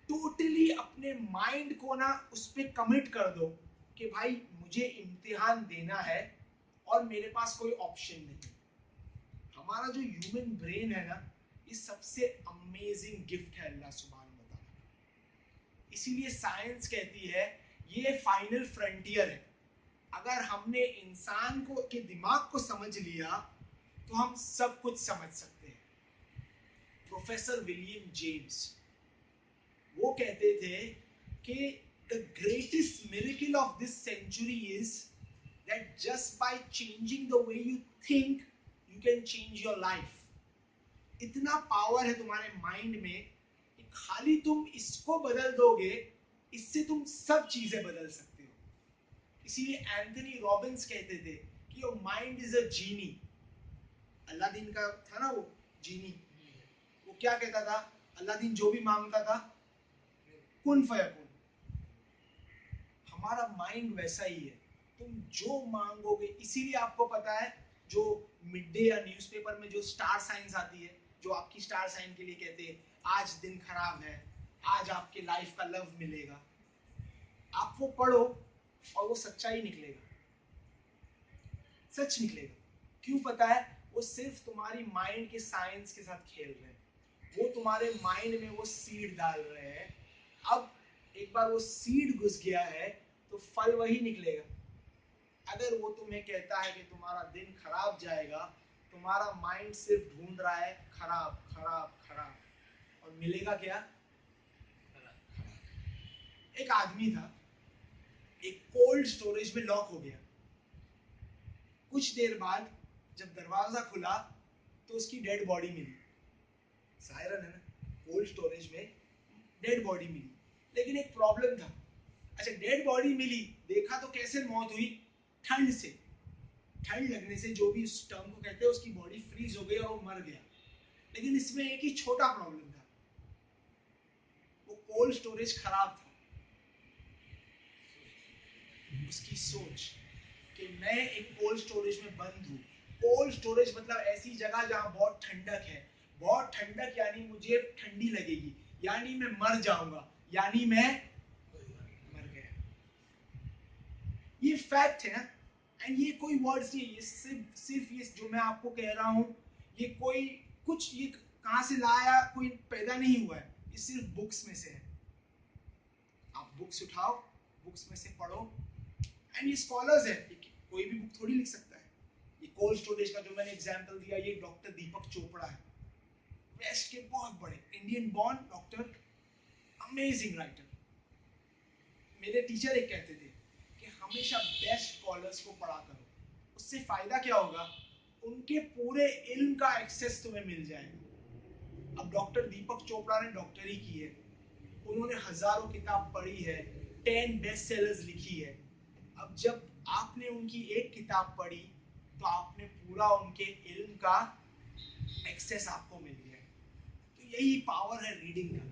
टोटली अपने माइंड को ना उस पर कमिट कर दो कि भाई मुझे इम्तिहान देना है और मेरे पास कोई ऑप्शन नहीं। हमारा जो ह्यूमन ब्रेन है ना, ये सबसे अमेजिंग गिफ्ट है अल्लाह सुब्हान व तआला। इसीलिए साइंस कहती है ये फाइनल फ्रंटियर है। अगर हमने इंसान को के दिमाग को समझ लिया तो हम सब कुछ समझ सकते हैं। प्रोफेसर विलियम जेम्स वो कहते थे कि the greatest miracle of this century is that just by changing the way you think you can change your life. इतना पावर है तुम्हारे माइंड में कि खाली तुम इसको बदल दोगे, इससे तुम सब चीजें बदल सकते हो। इसीलिए एंथनी रॉबिन्स कहते थे कि your mind is a genie. Aladdin का था ना वो जीनी, वो क्या कहता था? अलादीन जो भी मांगता था कुन फयकुन। हमारा माइंड वैसा ही है, तुम जो मांगोगे। इसीलिए आपको पता है जो मिड डे या न्यूज़पेपर में जो स्टार साइंस आती है, जो आपकी स्टार साइन के लिए कहते हैं आज दिन खराब है, आज आपके लाइफ का लव मिलेगा, आप वो पढ़ो और वो सच्चाई निकलेगा, सच निकलेगा। क्यों पता है? वो सिर्फ तुम्हारी माइंड के साइंस के साथ खेल रहे हैं, वो तुम्हारे माइंड में वो सीड डाल रहे हैं। अब एक बार वो सीड घुस गया है तो फल वही निकलेगा। अगर वो तुम्हें कहता है कि तुम्हारा दिन खराब जाएगा, तुम्हारा माइंड सिर्फ ढूंढ रहा है खराब खराब खराब, और मिलेगा क्या? खराब। एक आदमी था, एक कोल्ड स्टोरेज में लॉक हो गया। कुछ देर बाद जब दरवाजा खुला तो उसकी डेड बॉडी मिली। सायरन है ना, कोल्ड स्टोरेज में डेड बॉडी मिली। लेकिन एक प्रॉब्लम था। अच्छा, डेड बॉडी मिली, देखा तो कैसे मौत हुई? ठंड से। ठंड लगने से, जो भी उस टर्म को कहते हैं, उसकी बॉडी फ्रीज हो गई और वो मर गया। लेकिन इसमें एक ही छोटा प्रॉब्लम था, वो कोल्ड स्टोरेज खराब था। उसकी सोच कि मैं एक कोल्ड स्टोरेज में बंद हूँ। कोल्ड स्टोरेज मतलब ऐसी जगह जहाँ बहुत ठंडक है। बहुत ठंडक यानी मुझे ठंडी लगेगी, यानी मैं मर जाऊंगा, यानी मैं मर गया। ये फैक्ट है ना। एंड ये कोई वर्ड्स नहीं, ये सिर्फ ये जो मैं आपको कह रहा हूँ, ये कोई कुछ ये कहाँ से लाया, कोई पैदा नहीं हुआ है, ये सिर्फ बुक्स में से है। आप बुक्स उठाओ, बुक्स में से पढ़ो। एंड ये स्कॉलर्स है, कोई भी बुक थोड़ी लिख सकता है। ये कोल्ड स्टोरेज का जो मैंने एग्जांपल दिया, ये डॉक्टर दीपक चोपड़ा है, वेस्ट के बहुत बड़े Indian born doctor, amazing writer. मेरे टीचर एक कहते थे कि हमेशा बेस्ट स्कॉलर्स को पढ़ा करो, उससे फायदा क्या होगा, उनके पूरे इल्म का एक्सेस तुम्हें मिल जाएगा। अब डॉक्टर दीपक चोपड़ा ने डॉक्टरी की है, उन्होंने हजारों किताब पढ़ी है, 10 बेस्ट सेलर्स लिखी है। अब जब आपने उनकी एक किताब पढ़ी तो आपने पूरा उनके इल्म का एक्सेस आपको मिल गया। तो यही पावर है रीडिंग का।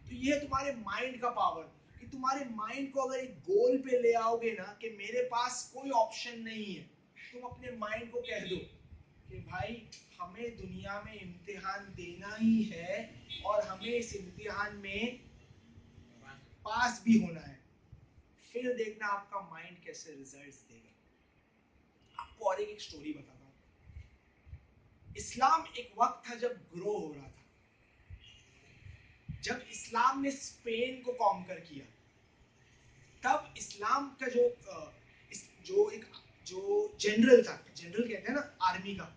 तो ये है तुम्हारे माइंड का पावर, कि तुम्हारे माइंड को अगर एक गोल पे ले आओगे ना कि मेरे पास कोई ऑप्शन नहीं है, तुम अपने माइंड को कह दो कि भाई हमें दुनिया में इम्तिहान देना ही है और हमें इस इम्तिहान में पास भी होना है, फिर देखना आपका माइंड कैसे रिजल्ट्स देगा। आपको और एक स्टोरी बताता हूं। इस्लाम एक वक्त था जब ग्रो हो रहा था, जब इस्लाम ने स्पेन को कॉन्कर किया, तब इस्लाम का जो जनरल था, जनरल कहते हैं ना आर्मी का,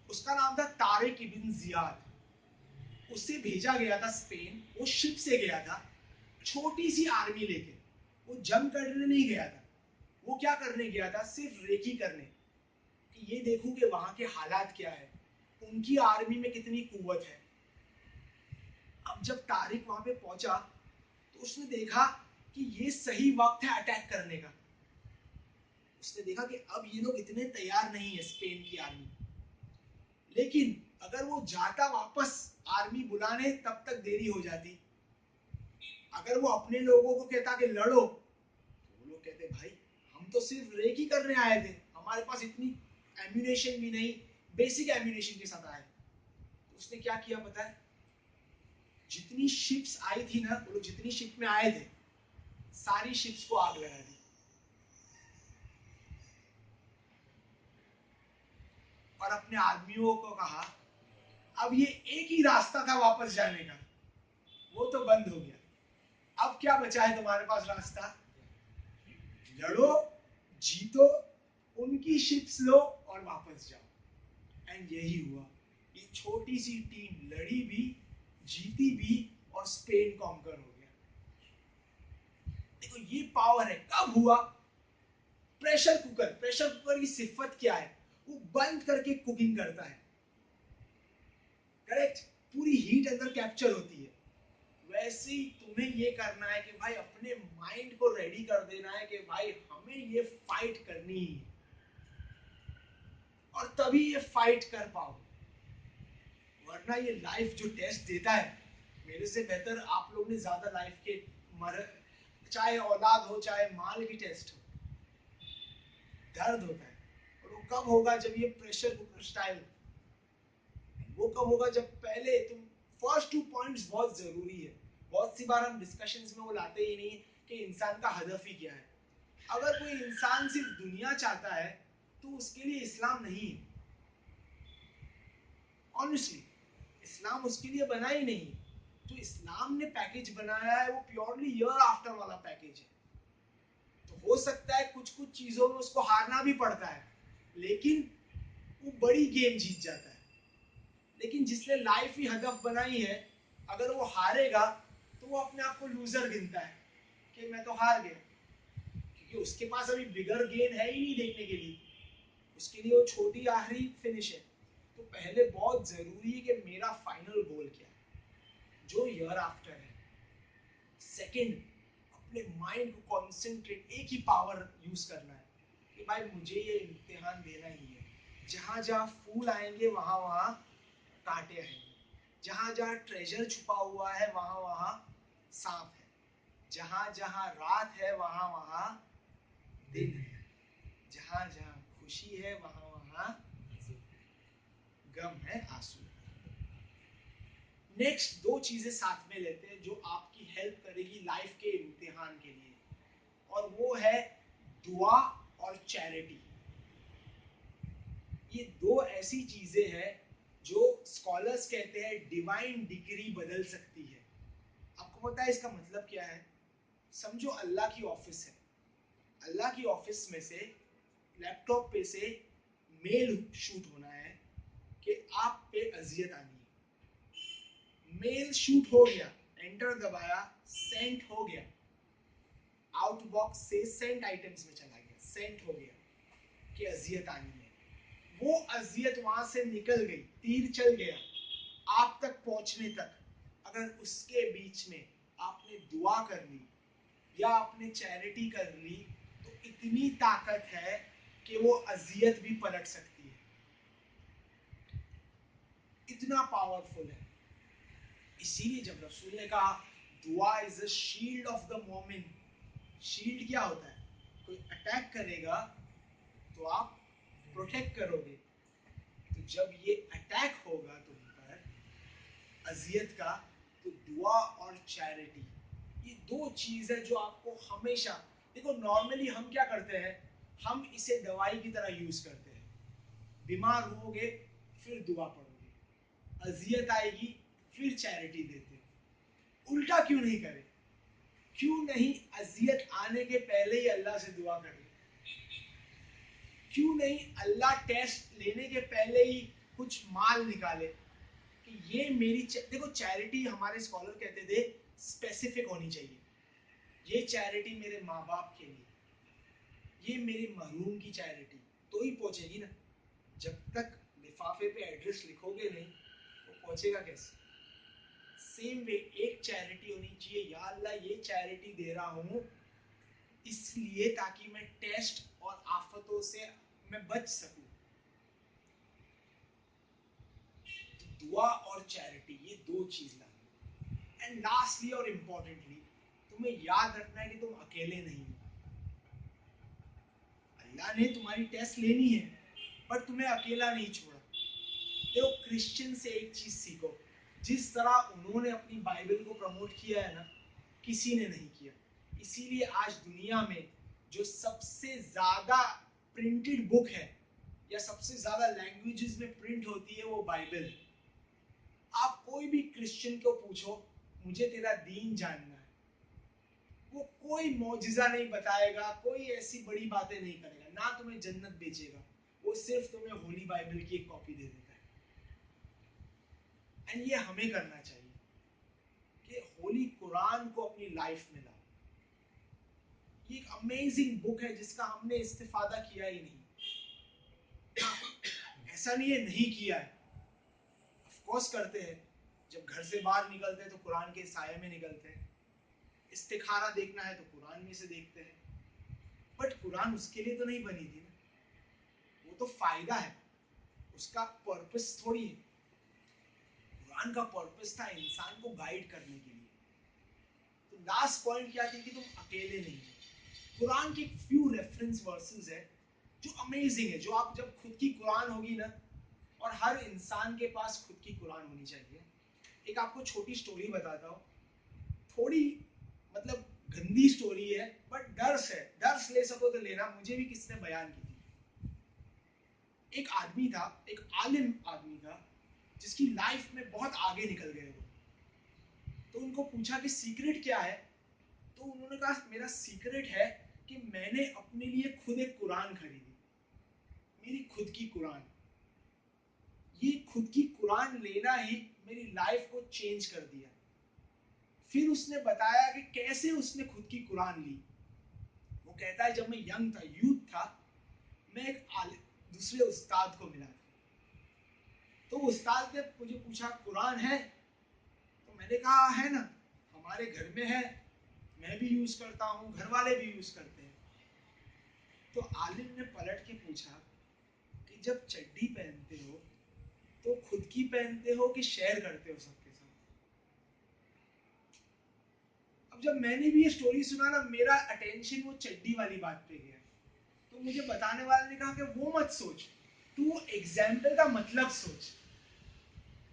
उसका नाम था तारिक इब्न जियाद। उसे भेजा गया था स्पेन, वो शिप से गया था छोटी सी आर्मी लेके। वो जंग करने नहीं गया था, वो क्या करने गया था, सिर्फ रेकी करने, कि ये देखूं कि वहां के हालात क्या है, उनकी आर्मी में कितनी कुव्वत है। अब जब तारिक वहां पे पहुंचा तो उसने देखा कि ये सही वक्त है अटैक करने का। उसने देखा कि अब ये लोग इतने तैयार नहीं है स्पेन की आर्मी, लेकिन अगर वो जाता वापस आर्मी बुलाने तब तक देरी हो जाती। अगर वो अपने लोगों को कहता कि लड़ो, तो वो लोग कहते भाई हम तो सिर्फ रेकी करने आए थे, हमारे पास इतनी एम्यूनेशन भी नहीं, बेसिक एम्यूनेशन के साथ आए। तो उसने क्या किया पता है, जितनी शिप्स आई थी ना, वो लोग जितनी शिप में आए थे सारी शिप्स को आग लगा दी, और अपने आदमियों को कहा अब ये एक ही रास्ता था वापस जाने का, वो तो बंद हो गया, अब क्या बचा है तुम्हारे पास रास्ता, लड़ो, जीतो, उनकी शिप्स लो और वापस जाओ। एंड यही हुआ, ये छोटी सी टीम लड़ी भी, जीती भी, और स्पेन कॉन्कर हो गया। देखो ये पावर है, कब हुआ, प्रेशर कुकर। प्रेशर कुकर की सिफत क्या है, वो बंद करके कुकिंग करता है, करेक्ट, पूरी हीट अंदर कैप्चर होती है। वैसे ही तुम्हें ये करना है कि भाई अपने माइंड को रेडी कर देना है कि भाई हमें ये फाइट करनी है, और तभी ये फाइट कर पाओ। वरना ये लाइफ जो टेस्ट देता है, मेरे से बेहतर आप लोग ने ज्यादा लाइफ के चाहे औलाद हो चाहे माल की टेस्ट हो, दर्द होता है। और वो कब होगा, जब ये प्रेशर कुकर स्टाइल, वो कब होगा, जब पहले तुम फर्स्ट 2 पॉइंट्स बहुत जरूरी है। बहुत सी बार हम डिस्कशंस में वो लाते ही नहीं कि इंसान का हदफ ही क्या है। अगर कोई इंसान सिर्फ दुनिया चाहता है तो उसके लिए इस्लाम नहीं है, ऑनेस्टली इस्लाम उसके लिए बना ही नहीं है। जो इस्लाम ने पैकेज बनाया है वो प्योरली ईयर आफ्टर वाला पैकेज है। तो हो सकता है कुछ कुछ चीजों में उसको हारना भी पड़ता है, लेकिन वो बड़ी गेम जीत जाता है। लेकिन जिसने लाइफ ही हदफ बनाई है, अगर वो हारेगा तो वो अपने आप को लूजर गिनता है कि मैं तो हार गया, क्योंकि उसके पास अभी बिगर गेन है ही नहीं देखने के लिए, उसके लिए वो छोटी आखिरी फिनिश है। तो पहले बहुत जरूरी है कि मेरा फाइनल गोल क्या है, जो ईयर आफ्टर है। सेकंड, अपने माइंड को कंसंट्रेट, एक ही पावर यूज करना है कि भाई मुझे ये इम्तिहान देना ही है। जहां जहां फूल आएंगे वहां वहां कांटे आएंगे, जहां जहां ट्रेजर छुपा हुआ है वहां वहां सांप है, जहां जहां रात है वहां वहां दिन है, जहां जहां खुशी है वहां वहां गम है, आंसू। नेक्स्ट 2 चीजें साथ में लेते हैं जो आपकी हेल्प करेगी लाइफ के इम्तिहान के लिए, और वो है दुआ और चैरिटी। ये 2 ऐसी चीजें हैं जो स्कॉलर्स कहते हैं डिवाइन डिग्री बदल सकती है। आपको पता है इसका मतलब क्या है? समझो अल्लाह की ऑफिस है, अल्लाह की ऑफिस में से लैपटॉप पे से मेल शूट होना है कि आप पे अजियत आनी है। मेल शूट हो गया, एंटर दबाया, सेंड हो गया, आउटबॉक्स से सेंड आइटम्स में चला गया, सेंड हो गया कि अजियत आनी है। वो अजियत वहां से निकल गई, तीर चल गया आप तक पहुंचने तक। अगर उसके बीच में आपने दुआ कर ली या आपने चैरिटी कर ली तो इतनी ताकत है कि वो अजियत भी पलट सकती है, इतना पावरफुल है। इसीलिए जब रसूल ने कहा दुआ is a shield of the मोमिन, शील्ड क्या होता है? कोई अटैक करेगा तो आप प्रोटेक्ट करोगे। तो जब ये अटैक होगा तुम पर अजियत का, तो दुआ और चैरिटी, ये दो चीज है जो आपको हमेशा, देखो नॉर्मली हम क्या करते हैं, हम इसे दवाई की तरह यूज करते हैं। बीमार होगे फिर दुआ पढ़ोगे, अजियत आएगी फिर चैरिटी देते हो। उल्टा क्यों नहीं करें? क्यों नहीं अजियत आने के पहले ही अल्लाह से दुआ करें? क्यों नहीं अल्लाह टेस्ट लेने के पहले ही कुछ माल निकाले कि ये मेरी देखो चैरिटी, हमारे स्कॉलर कहते थे स्पेसिफिक होनी चाहिए। ये चैरिटी मेरे माँ बाप के लिए, ये मेरी महरूम की चैरिटी, तो ही पहुंचेगी ना। जब तक लिफाफे पे एड्रेस लिखोगे नहीं तो पहुंचेगा कैसे? सेम वे एक चैरिटी होनी चाहिए, या अल्लाह ये चैरिटी दे रहा हूं इसलिए ताकि मैं टेस्ट और आफतों से मैं बच सकूं। तो दुआ और चैरिटी, ये दो चीज लानी। एंड लास्टली और इम्पोर्टेंटली, तुम्हें याद रखना है कि तुम अकेले नहीं हो। अल्लाह ने तुम्हारी टेस्ट लेनी है पर तुम्हें अकेला नहीं छोड़ा। देखो क्रिश्चियन से एक चीज सीखो, जिस तरह उन्होंने अपनी बाइबल को प्रमोट किया है ना, किसी ने नहीं किया। इसीलिए आज दुनिया में जो सबसे ज्यादा प्रिंटेड बुक है या सबसे ज्यादा लैंग्वेजेस में प्रिंट होती है वो बाइबल। आप कोई भी क्रिश्चियन को पूछो मुझे तेरा दीन जानना है, वो कोई मौजिजा नहीं बताएगा, कोई ऐसी बड़ी बातें नहीं करेगा, ना तुम्हें जन्नत बेचेगा, वो सिर्फ तुम्हें होली बाइबल की एक कॉपी दे देता है। एंड ये हमें करना चाहिए कि होली कुरान को अपनी लाइफ में लाओ। ये एक अमेजिंग बुक है जिसका हमने इस्तेफादा किया ही नहीं। ऐसा नहीं है नहीं किया है, ऑफ कोर्स करते हैं। जब घर से बाहर निकलते हैं तो कुरान के साये में निकलते हैं, इस्तिखारा देखना है तो कुरान में से देखते हैं। बट कुरान उसके लिए तो नहीं बनी थी ना, वो तो फायदा है, उसका पर्पस थोड़ी है। कुरान का पर्पस था इंसान को गाइड करने के लिए। तो लास्ट पॉइंट क्या थी कि तुम अकेले नहीं हो। कुरान के फ्यू रेफरेंस वर्सेस है जो अमेजिंग है, जो आप जब खुद की कुरान होगी ना, और हर इंसान के पास खुद की कुरान होनी चाहिए। एक आपको छोटी स्टोरी बताता हूँ, थोड़ी मतलब गंदी स्टोरी है बट दर्स है, दर्स ले सको तो लेना, मुझे भी किसने बयान की थी। एक आदमी था, एक आलिम आदमी था जिसकी लाइफ में बहुत आगे निकल गए वो। तो उनको पूछा कि सीक्रेट क्या है, तो उन्होंने कहा मेरा सीक्रेट है कि मैंने अपने लिए खुद एक कुरान खरीदी, मेरी खुद की कुरान। ये खुद की कुरान लेना ही मेरी लाइफ को चेंज कर दिया। फिर उसने बताया कि कैसे उसने खुद की कुरान ली। वो कहता है जब मैं यंग था, यूथ था, मैं एक दूसरे उस्ताद को मिला था। तो उस्ताद ने मुझे पूछा कुरान है, तो मैंने कहा है ना, हमारे घर में है, मैं भी यूज करता हूँ, घर वाले भी यूज करते हैं। तो आलिम ने पलट के पूछा कि जब चड्डी पहनते हो तो खुद की पहनते हो कि शेयर करते हो सबके साथ? अब जब मैंने भी ये स्टोरी सुना ना, मेरा अटेंशन वो चड्डी वाली बात पे गया। तो मुझे बताने वाले ने कहा कि वो मत सोच, तू एग्जाम्पल का मतलब सोच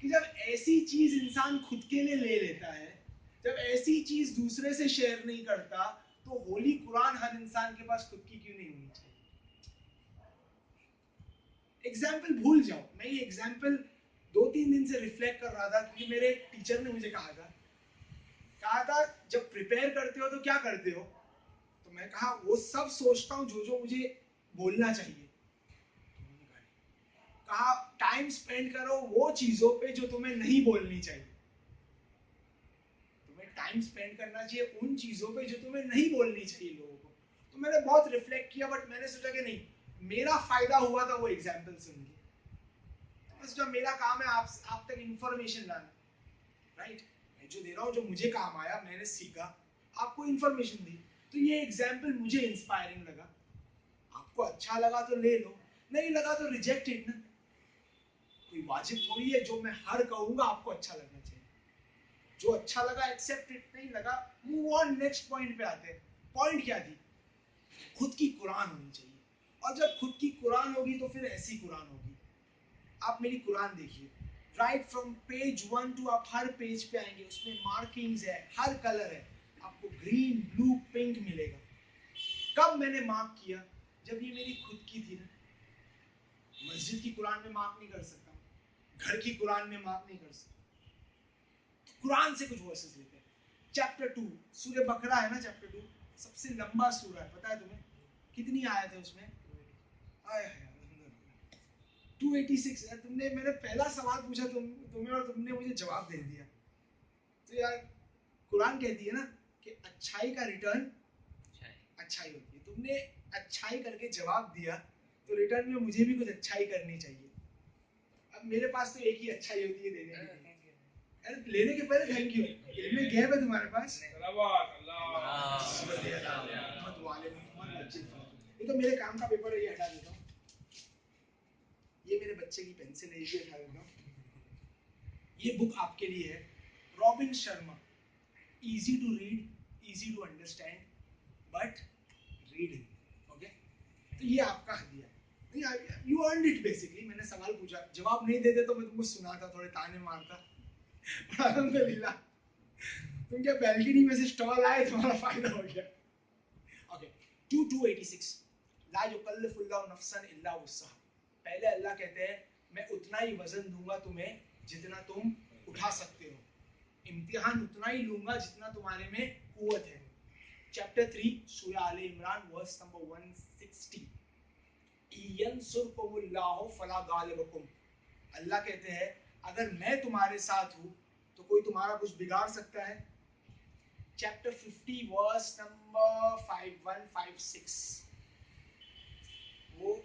कि जब ऐसी चीज इंसान खुद के लिए ले लेता है, जब ऐसी चीज दूसरे से शेयर नहीं करता, तो होली कुरान हर इंसान के पास खुद की क्यों नहीं होनी चाहिए? एग्जाम्पल भूल जाओ, मैं ये एग्जाम्पल 2-3 दिन से रिफ्लेक्ट कर रहा था क्योंकि मेरे टीचर ने मुझे कहा था कहा था जब प्रिपेयर करते हो तो क्या करते हो, तो मैं कहा वो सब सोचता हूँ जो जो मुझे बोलना चाहिए। कहा टाइम स्पेंड करो वो चीजों पे जो तुम्हें नहीं बोलनी चाहिए। तुम्हें टाइम स्पेंड करना चाहिए उन चीजों पे जो तुम्हें नहीं बोलनी चाहिए लोगों को। तो मैंने बहुत रिफ्लेक्ट किया, बट मैंने सोचा कि नहीं, मेरा फायदा हुआ था वो एग्जाम्पल सुन के। तो मैं सोचा मेरा काम है आप तक इंफॉर्मेशन लाना, राइट। मैं जो दे रहा हूँ जो मुझे काम आया, मैंने सीखा, आपको इंफॉर्मेशन दी। तो ये एग्जाम्पल मुझे इंस्पायरिंग लगा। आपको अच्छा लगा तो ले लो, नहीं लगा तो रिजेक्ट इट ना। कोई वाजिब थोड़ी है जो मैं हर कहूंगा आपको अच्छा लगना चाहिए। जो अच्छा लगा एक्सेप्ट इट, नहीं लगा मूव ऑन, नेक्स्ट पॉइंट पे आते हैं। पॉइंट क्या थी, खुद की कुरान होनी चाहिए। और जब खुद की कुरान होगी तो फिर ऐसी कुरान होगी। आप मेरी कुरान देखिए, राइट फ्रॉम पेज 1 टू आप हर पेज पे आएंगे, उसमें मार्किंग्स है, हर कलर है, आपको ग्रीन ब्लू पिंक मिलेगा। कब मैंने मार्क किया, जब ये मेरी खुद की थी ना। मस्जिद की कुरान में मार्क नहीं कर सकता, घर की कुरान में मार्क नहीं कर सकता, तो कुरान से कुछ वर्सेस लेते हैं। चैप्टर 2 सूरह बकरा है ना, चैप्टर 2 सबसे लंबा सूरा है, पता है तुम्हें कितनी आयत है उसमें? 286 यार। तुमने, मैंने पहला सवाल पूछा तुम्हें और तुमने मुझे जवाब दे दिया। तो यार कुरान कहती है ना कि अच्छाई का रिटर्न अच्छाई होती है। तुमने अच्छाई करके जवाब दिया, तो रिटर्न में मुझे भी कुछ अच्छाई करनी चाहिए। अब मेरे पास तो एक ही अच्छाई होती है देने की। अरे लेने के पहले थैंक यू। इल्म गैब है तुम्हारे पास। ये तो मेरे काम का पेपर है, ये हटा देता हूँ। ये मेरे बच्चे की पेंसिल है, ये भी हटा देता हूँ। ये बुक आपके लिए है, Robin Sharma, easy to read, easy to understand, but read. Okay, तो ये आपका हदिया है। You earned it basically. मैंने सवाल पूछा, जवाब नहीं देते तो मैं तुमको सुनाता, थोड़े ताने मारता। अल्हम्दुलिल्लाह तुम क्या बैल्कनी में से स्टॉल आए, तुम्हारा फायदा हो गया। ओके, 286 ला युकल्लिफुल्लाहु नफ्सन इल्ला वुस्सहा। पहले अल्लाह कहते हैं मैं उतना ही वजन दूंगा तुम्हें जितना तुम उठा सकते हो, इम्तिहान उतना ही लूंगा जितना तुम्हारे में कुव्वत है। चैप्टर 3 सूरह आले इमरान वर्स नंबर 160, यंसुरकुमुल्लाहु फला गालिबकुम। अल्लाह कहते हैं अगर मैं तुम्हारे साथ हूं तो कोई तुम्हारा कुछ बिगाड़ सकता है। चैप्टर 50 वर्स नंबर 5156, वो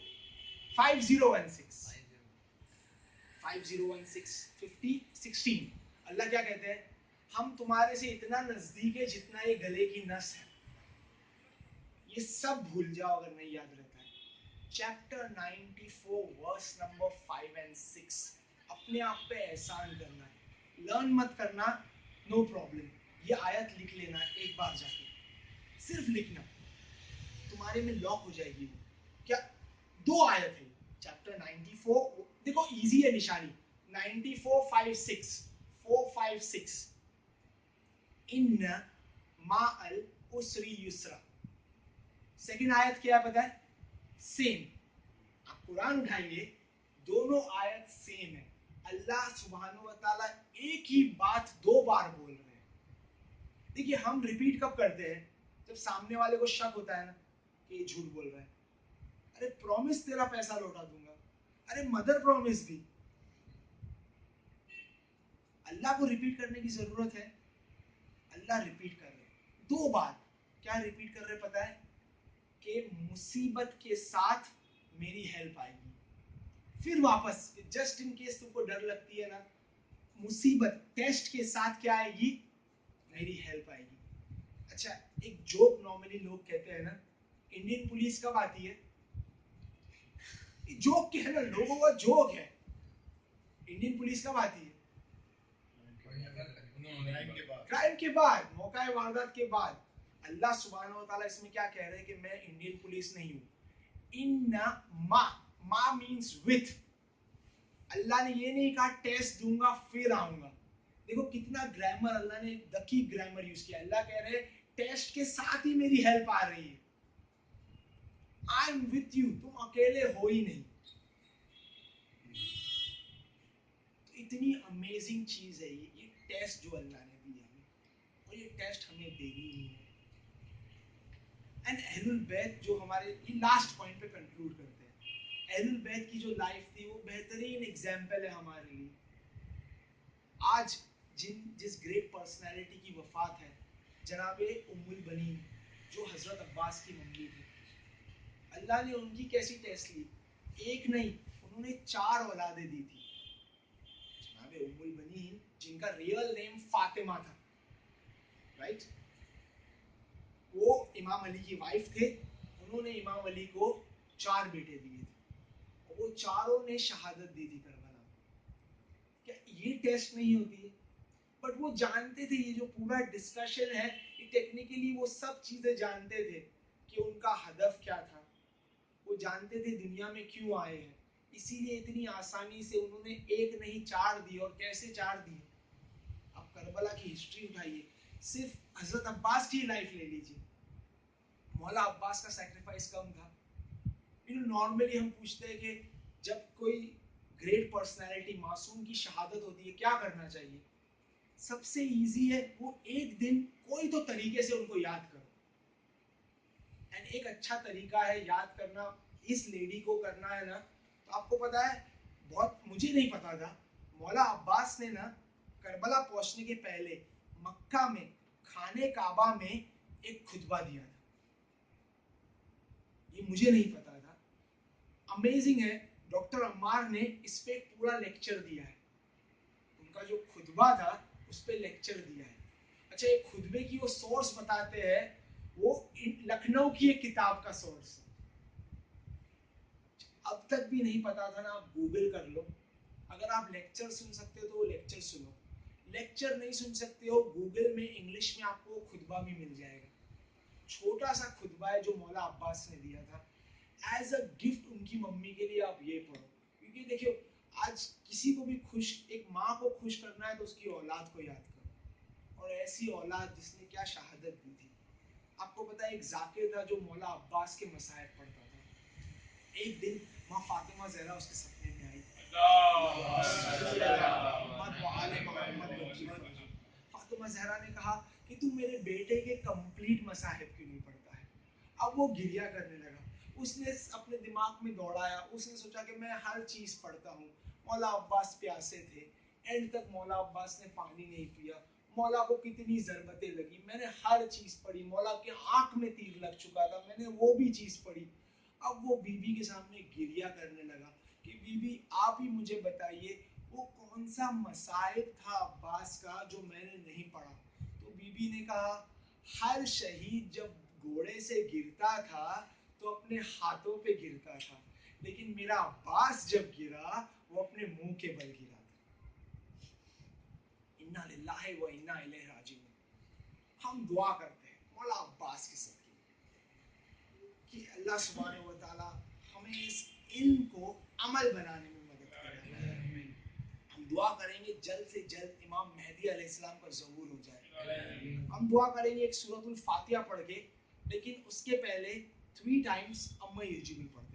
5016 5016 अल्लाह क्या कहते हैं, हम तुम्हारे से इतना नजदीक है जितना ये गले की नस है। ये सब भूल जाओ अगर नहीं याद रहता है। चैप्टर 94 वर्स नंबर 5 एंड 6, अपने आप पे एहसान करना है। लर्न मत करना, नो प्रॉब्लम, ये आयत लिख लेना एक बार जाके, सिर्फ लिखना, तुम्हारे में लॉक हो जाएगी वो। क्या, दो आयत है चैप्टर 94, देखो इजी है निशानी, 9456 456, इन्न माअल उसरी युसरा। सेकंड आयत क्या पता है, सेम। आप कुरान उठाइए, दोनों आयत सेम है। अल्लाह सुब्हानहू व तआला एक ही बात दो बार बोल रहे हैं। देखिए हम रिपीट कब करते हैं, जब सामने वाले को शक होता है ना कि ये झूठ बोल रहा है। अरे प्रॉमिस तेरा पैसा लौटा दूंगा, अरे मदर प्रॉमिस दी। अल्लाह को रिपीट करने की जरूरत है, अल्लाह रिपीट कर रहे दो बार। क्या रिपीट कर रहे पता है, कि मुसीबत के साथ मेरी हेल्प आएगी। फिर वापस, जस्ट इन केस तुमको डर लगती है ना, मुसीबत टेस्ट के साथ क्या आएगी, मेरी हेल्प आएगी। अच्छा, एक जोक नॉर्मली लोग कहते हैं ना, इंडियन पुलिस कब आती है? जोक के है ना, लोगों का जोक है। इंडियन पुलिस कब आती है? क्राइम के बाद, मौका वारदात के बाद। अल्लाह सुब्हानहू व तआला इसमें क्या कह रहे हैं कि मैं इंडियन पुलिस नहीं हूं। इन्ना मा मींस विथ। अल्लाह ने ये नहीं कहा टेस्ट दूंगा फिर आऊंगा। देखो कितना ग्रामर, अल्लाह ने दकी ग्रामर यूज किया। अल्लाह कह रहे टेस्ट के साथ ही मेरी हेल्प आ रही है। आई एम विथ यू, तुम अकेले हो ही नहीं। तो इतनी अमेजिंग चीज है ये टेस्ट जो अल्लाह ने दी है। और और ये टेस्ट हमें देनी ही है। एंड अहलुल बैत जो हमारे, ये लास्ट पॉइंट पे कंक्लूड करते हैं, अहलुल बैत की जो लाइफ थी वो बेहतरीन एग्जाम्पल है हमारे लिए। आज जिस ग्रेट पर्सनालिटी की वफात है, जनाबे उम्मुल बनीन, जो हजरत अब्बास की मम्मी थी, अल्लाह ने उनकी कैसी टेस्ट ली, एक नहीं उन्होंने 4 औलादें दी थी। जनाबे उम्मुल बनीन जिनका रियल नेम फातिमा था, राइट, वो इमाम अली की वाइफ थे, उन्होंने इमाम अली को 4 बेटे दिए थे और वो चारों ने शहादत दी थी करबला में। क्या ये टेस्ट नहीं होती है? बट वो जानते थे, ये जो पूरा डिस्कशन है, ये टेक्निकली वो सब चीजें जानते थे कि उनका हदफ क्या था, वो जानते थे दुनिया में क्यों आए हैं, इसीलिए इतनी आसानी से उन्होंने एक नहीं 4 दिए। और कैसे 4 दिए? आप करबला की हिस्ट्री उठाइए, सिर्फ हजरत अब्बास की लाइफ ले लीजिए, मौला अब्बास का सैक्रिफाइस कम था। नॉर्मली हम पूछते हैं कि जब कोई ग्रेट पर्सनालिटी मासूम की शहादत होती है क्या करना चाहिए? सबसे इजी है, वो एक दिन कोई तो तरीके से उनको याद करो। एंड एक अच्छा तरीका है याद करना, इस लेडी को करना है ना, तो आपको पता है, बहुत मुझे नहीं पता था, मौला अब्बास ने ना करबला पहुंचने के पहले मक्का में खाने काबा में एक खुतबा दिया था। ये मुझे नहीं पता था। अमेजिंग है, डॉक्टर अम्मार ने इस पे पूरा लेक्चर दिया है, उनका जो खुतबा था उस पे लेक्चर दिया है। अच्छा, एक खुतबे की वो सोर्स बताते हैं, वो लखनऊ की एक किताब का सोर्स है। अब तक भी नहीं पता था ना, आप गूगल कर लो, अगर आप लेक्चर सुन सकते हो तो वो लेक्चर सुनो, लेक्चर नहीं सुन सकते हो गूगल में इंग्लिश में आपको खुतबा भी मिल जाएगा। छोटा सा खुतबा है जो मौला अब्बास ने दिया था एज अ गिफ्ट उनकी मम्मी के लिए, आप ये पढ़ो। क्योंकि देखियो, आज किसी को भी खुश, एक माँ को खुश करना है तो उसकी औलाद को याद करो, और ऐसी औलाद जिसने क्या शहादत दी थी। आपको पता है, एक जाकिर था जो मौला अब्बास के मसाइब पढ़ता था। एक दिन माँ फातिमा ज़हरा उसके सपने में आई। फातिमा ज़हरा ने कहा कि तू मेरे बेटे के कंप्लीट मसाहिब क्यों नहीं पढ़ता है? अब वो गिरिया करने लगा, उसने अपने दिमाग में दौड़ाया, उसने सोचा कि मैं हर चीज़ पढ़ता हूँ। मौला अब्बास प्यासे थे, एंड तक मौला अब्बास ने पानी नहीं पिया, मौला को कितनी ज़रबतें लगी, मैंने हर चीज़ पढ़ी, मौला के आँख में तीर लग चुका था, मैंने वो भी चीज़ पढ़ी। अब वो बीबी के सामने गिरिया करने लगा कि बीबी आप ही मुझे बताइए, वो कौन सा मसाइब था अब्बास का जो मैंने नहीं पढ़ा? तो बीबी ने कहा, हर शहीद जब घोड़े से गिरता था तो अपने हाथों पे गिरता था, लेकिन मेरा अब्बास जब गिरा वो अपने मुंह के बल गिरा था। इन्ना लिल्लाहि व इन्ना इलैहि राजिऊन। हम दुआ करते हैं मौला अब्बास के सदके कि अल्लाह सुब्हानहू व तआला हमें इस इल्म को अमल बनाने में मदद करे। हम दुआ करेंगे जल्द से जल्द इमाम मेहदी अलैहिस्सलाम का ज़हूर हो जाए। हम दुआ करेंगे एक सूरतुल फातिहा पढ़ के, लेकिन उसके पहले 3 टाइम्स अम्मा यर्जुल पढ़ते हैं।